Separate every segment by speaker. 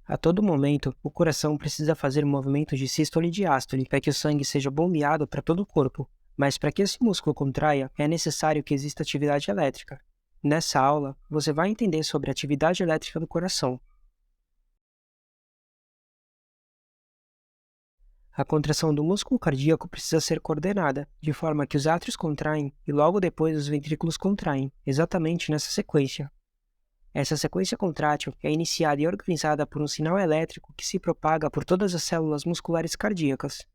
Speaker 1: A todo momento, o coração precisa fazer movimentos de sístole e diástole para que o sangue seja bombeado para todo o corpo. Mas para que esse músculo contraia, é necessário que exista atividade elétrica. Nessa aula, você vai entender sobre a atividade elétrica do coração. A contração do músculo cardíaco precisa ser coordenada, de forma que os átrios contraem e logo depois os ventrículos contraem, exatamente nessa sequência. Essa sequência contrátil é iniciada e organizada por um sinal elétrico que se propaga por todas as células musculares cardíacas.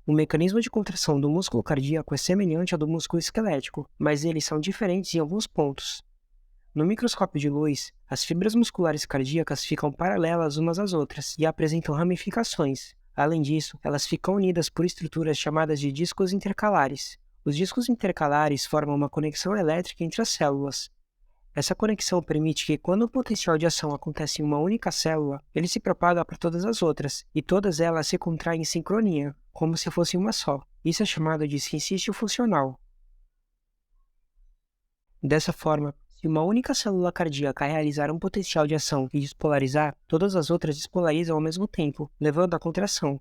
Speaker 1: O mecanismo de contração do músculo cardíaco é semelhante ao do músculo esquelético, mas eles são diferentes em alguns pontos. No microscópio de luz, as fibras musculares cardíacas ficam paralelas umas às outras e apresentam ramificações. Além disso, elas ficam unidas por estruturas chamadas de discos intercalares. Os discos intercalares formam uma conexão elétrica entre as células. Essa conexão permite que, quando o potencial de ação acontece em uma única célula, ele se propaga para todas as outras, e todas elas se contraem em sincronia, como se fosse uma só. Isso é chamado de sincício funcional. Dessa forma, se uma única célula cardíaca realizar um potencial de ação e despolarizar, todas as outras despolarizam ao mesmo tempo, levando à contração.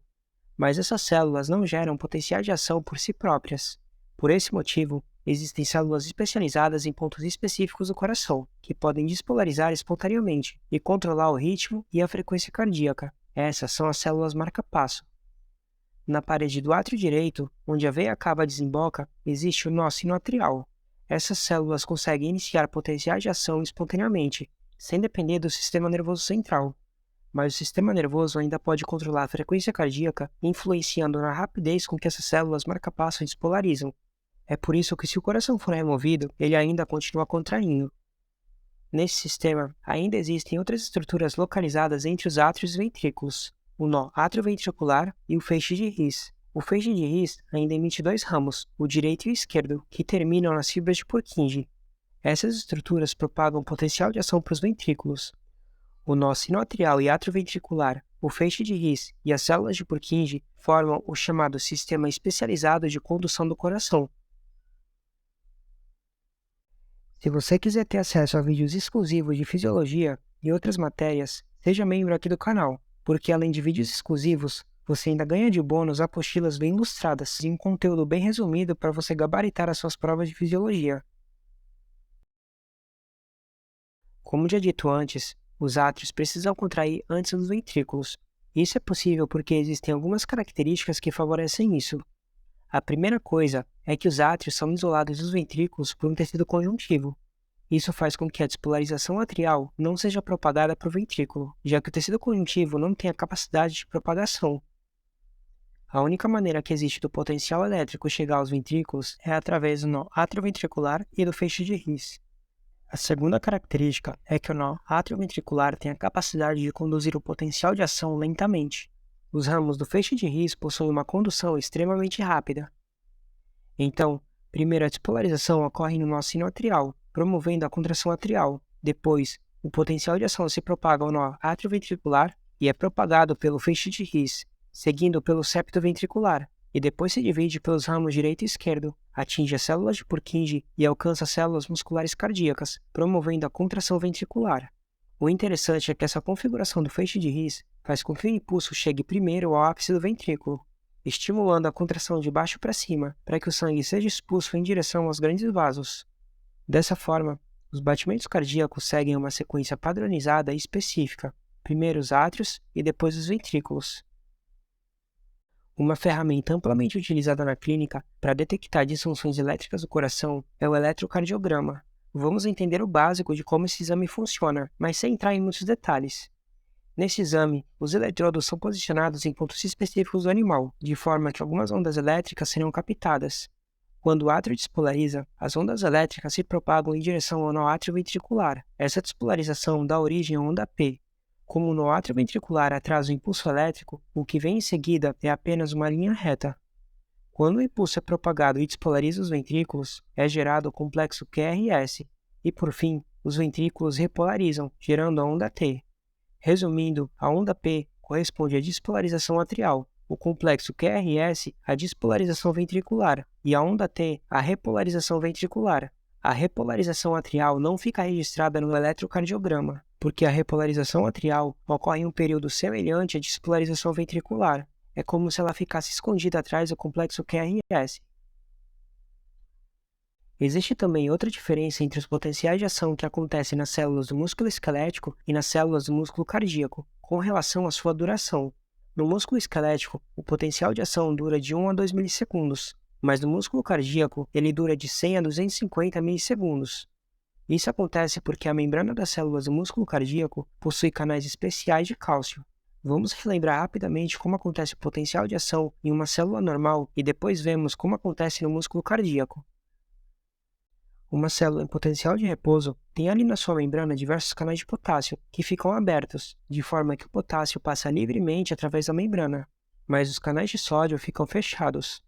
Speaker 1: Mas essas células não geram potencial de ação por si próprias. Por esse motivo, existem células especializadas em pontos específicos do coração, que podem despolarizar espontaneamente e controlar o ritmo e a frequência cardíaca. Essas são as células marca-passo. Na parede do átrio direito, onde a veia cava e desemboca, existe o nó sinoatrial. Essas células conseguem iniciar potenciais de ação espontaneamente, sem depender do sistema nervoso central. Mas o sistema nervoso ainda pode controlar a frequência cardíaca, influenciando na rapidez com que essas células marca-passo despolarizam. É por isso que, se o coração for removido, ele ainda continua contraindo. Nesse sistema, ainda existem outras estruturas localizadas entre os átrios e ventrículos, o nó atrioventricular e o feixe de His. O feixe de His ainda emite dois ramos, o direito e o esquerdo, que terminam nas fibras de Purkinje. Essas estruturas propagam potencial de ação para os ventrículos. O nó sinoatrial e atrioventricular, o feixe de His e as células de Purkinje formam o chamado Sistema Especializado de Condução do Coração. Se você quiser ter acesso a vídeos exclusivos de fisiologia e outras matérias, seja membro aqui do canal, porque além de vídeos exclusivos, você ainda ganha de bônus apostilas bem ilustradas e um conteúdo bem resumido para você gabaritar as suas provas de fisiologia. Como já dito antes, os átrios precisam contrair antes dos ventrículos. Isso é possível porque existem algumas características que favorecem isso. A primeira coisa é que os átrios são isolados dos ventrículos por um tecido conjuntivo. Isso faz com que a despolarização atrial não seja propagada para o ventrículo, já que o tecido conjuntivo não tem a capacidade de propagação. A única maneira que existe do potencial elétrico chegar aos ventrículos é através do nó atrioventricular e do feixe de His. A segunda característica é que o nó atrioventricular tem a capacidade de conduzir o potencial de ação lentamente. Os ramos do feixe de His possuem uma condução extremamente rápida. Então, primeiro a despolarização ocorre no nó sinoatrial, promovendo a contração atrial. Depois, o potencial de ação se propaga ao nó atrioventricular e é propagado pelo feixe de His, seguindo pelo septo ventricular, e depois se divide pelos ramos direito e esquerdo, atinge as células de Purkinje e alcança as células musculares cardíacas, promovendo a contração ventricular. O interessante é que essa configuração do feixe de His faz com que o impulso chegue primeiro ao ápice do ventrículo, estimulando a contração de baixo para cima, para que o sangue seja expulso em direção aos grandes vasos. Dessa forma, os batimentos cardíacos seguem uma sequência padronizada e específica, primeiro os átrios e depois os ventrículos. Uma ferramenta amplamente utilizada na clínica para detectar disfunções elétricas do coração é o eletrocardiograma. Vamos entender o básico de como esse exame funciona, mas sem entrar em muitos detalhes. Nesse exame, os eletrodos são posicionados em pontos específicos do animal, de forma que algumas ondas elétricas serão captadas. Quando o átrio despolariza, as ondas elétricas se propagam em direção ao nó atrioventricular. Essa despolarização dá origem à onda P. Como o nó atrioventricular atrasa o impulso elétrico, o que vem em seguida é apenas uma linha reta. Quando o impulso é propagado e despolariza os ventrículos, é gerado o complexo QRS, e por fim, os ventrículos repolarizam, gerando a onda T. Resumindo, a onda P corresponde à despolarização atrial, o complexo QRS à despolarização ventricular e a onda T à repolarização ventricular. A repolarização atrial não fica registrada no eletrocardiograma, porque a repolarização atrial ocorre em um período semelhante à despolarização ventricular. É como se ela ficasse escondida atrás do complexo QRS. Existe também outra diferença entre os potenciais de ação que acontecem nas células do músculo esquelético e nas células do músculo cardíaco, com relação à sua duração. No músculo esquelético, o potencial de ação dura de 1 a 2 milissegundos, mas no músculo cardíaco, ele dura de 100 a 250 milissegundos. Isso acontece porque a membrana das células do músculo cardíaco possui canais especiais de cálcio. Vamos relembrar rapidamente como acontece o potencial de ação em uma célula normal e depois vemos como acontece no músculo cardíaco. Uma célula em potencial de repouso tem ali na sua membrana diversos canais de potássio que ficam abertos, de forma que o potássio passa livremente através da membrana, mas os canais de sódio ficam fechados.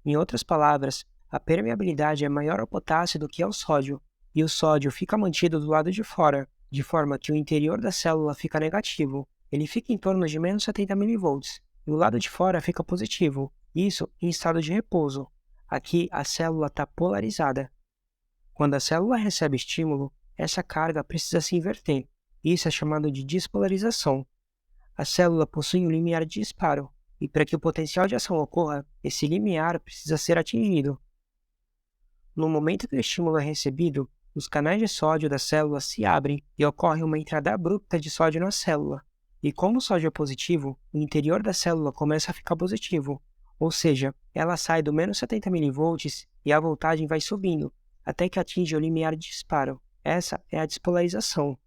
Speaker 1: Em outras palavras, a permeabilidade é maior ao potássio do que ao sódio, e o sódio fica mantido do lado de fora, de forma que o interior da célula fica negativo. Ele fica em torno de menos 70 mV, e o lado de fora fica positivo, isso em estado de repouso. Aqui a célula está polarizada. Quando a célula recebe estímulo, essa carga precisa se inverter. Isso é chamado de despolarização. A célula possui um limiar de disparo, e para que o potencial de ação ocorra, esse limiar precisa ser atingido. No momento que o estímulo é recebido, os canais de sódio da célula se abrem e ocorre uma entrada abrupta de sódio na célula. E como o sódio é positivo, o interior da célula começa a ficar positivo, ou seja, ela sai do menos 70 mV e a voltagem vai subindo, até que atinge o limiar de disparo. Essa é a despolarização.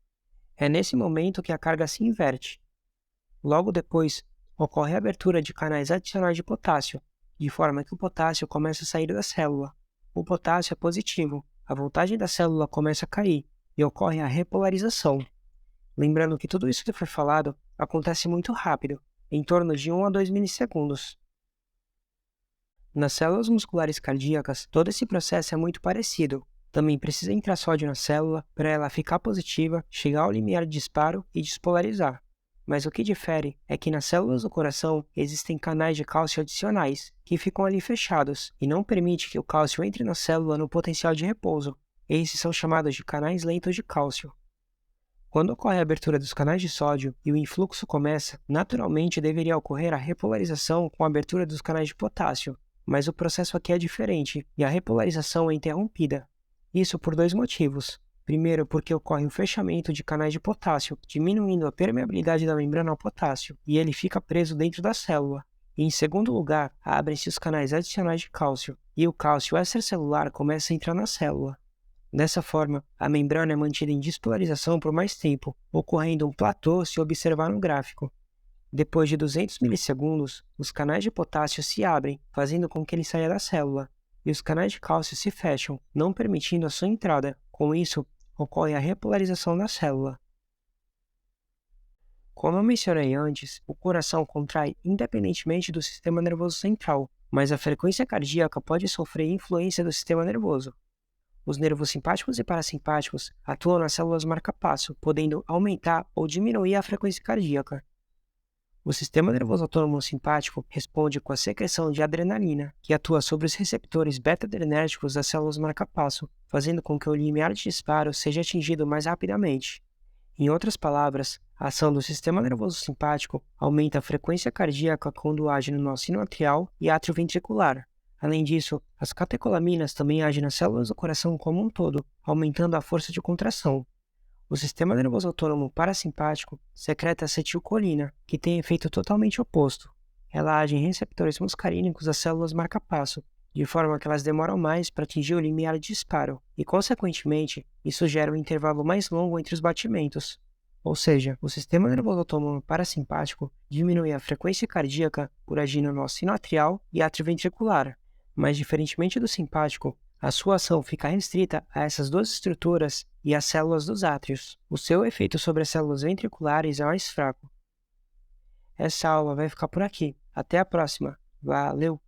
Speaker 1: É nesse momento que a carga se inverte. Logo depois, ocorre a abertura de canais adicionais de potássio, de forma que o potássio começa a sair da célula. O potássio é positivo, a voltagem da célula começa a cair e ocorre a repolarização. Lembrando que tudo isso que foi falado acontece muito rápido, em torno de 1 a 2 milissegundos. Nas células musculares cardíacas, todo esse processo é muito parecido. Também precisa entrar sódio na célula para ela ficar positiva, chegar ao limiar de disparo e despolarizar. Mas o que difere é que nas células do coração existem canais de cálcio adicionais, que ficam ali fechados e não permite que o cálcio entre na célula no potencial de repouso. Esses são chamados de canais lentos de cálcio. Quando ocorre a abertura dos canais de sódio e o influxo começa, naturalmente deveria ocorrer a repolarização com a abertura dos canais de potássio, mas o processo aqui é diferente e a repolarização é interrompida. Isso por dois motivos. Primeiro, porque ocorre o fechamento de canais de potássio, diminuindo a permeabilidade da membrana ao potássio, e ele fica preso dentro da célula. E em segundo lugar, abrem-se os canais adicionais de cálcio, e o cálcio extracelular começa a entrar na célula. Dessa forma, a membrana é mantida em despolarização por mais tempo, ocorrendo um platô se observar no gráfico. Depois de 200 milissegundos, os canais de potássio se abrem, fazendo com que ele saia da célula, e os canais de cálcio se fecham, não permitindo a sua entrada. Com isso, ocorre a repolarização da célula. Como eu mencionei antes, o coração contrai independentemente do sistema nervoso central, mas a frequência cardíaca pode sofrer influência do sistema nervoso. Os nervos simpáticos e parasimpáticos atuam nas células marca-passo, podendo aumentar ou diminuir a frequência cardíaca. O sistema nervoso autônomo simpático responde com a secreção de adrenalina, que atua sobre os receptores beta-adrenérgicos das células marca-passo, fazendo com que o limiar de disparo seja atingido mais rapidamente. Em outras palavras, a ação do sistema nervoso simpático aumenta a frequência cardíaca quando age no nó sinoatrial e átrio ventricular. Além disso, as catecolaminas também agem nas células do coração como um todo, aumentando a força de contração. O sistema nervoso autônomo parasimpático secreta acetilcolina, que tem efeito totalmente oposto. Ela age em receptores muscarínicos das células marca-passo, de forma que elas demoram mais para atingir o limiar de disparo, e, consequentemente, isso gera um intervalo mais longo entre os batimentos. Ou seja, o sistema nervoso autônomo parasimpático diminui a frequência cardíaca por agir no nó sinoatrial e átrio ventricular, mas, diferentemente do simpático, a sua ação fica restrita a essas duas estruturas e às células dos átrios. O seu efeito sobre as células ventriculares é mais fraco. Essa aula vai ficar por aqui. Até a próxima. Valeu!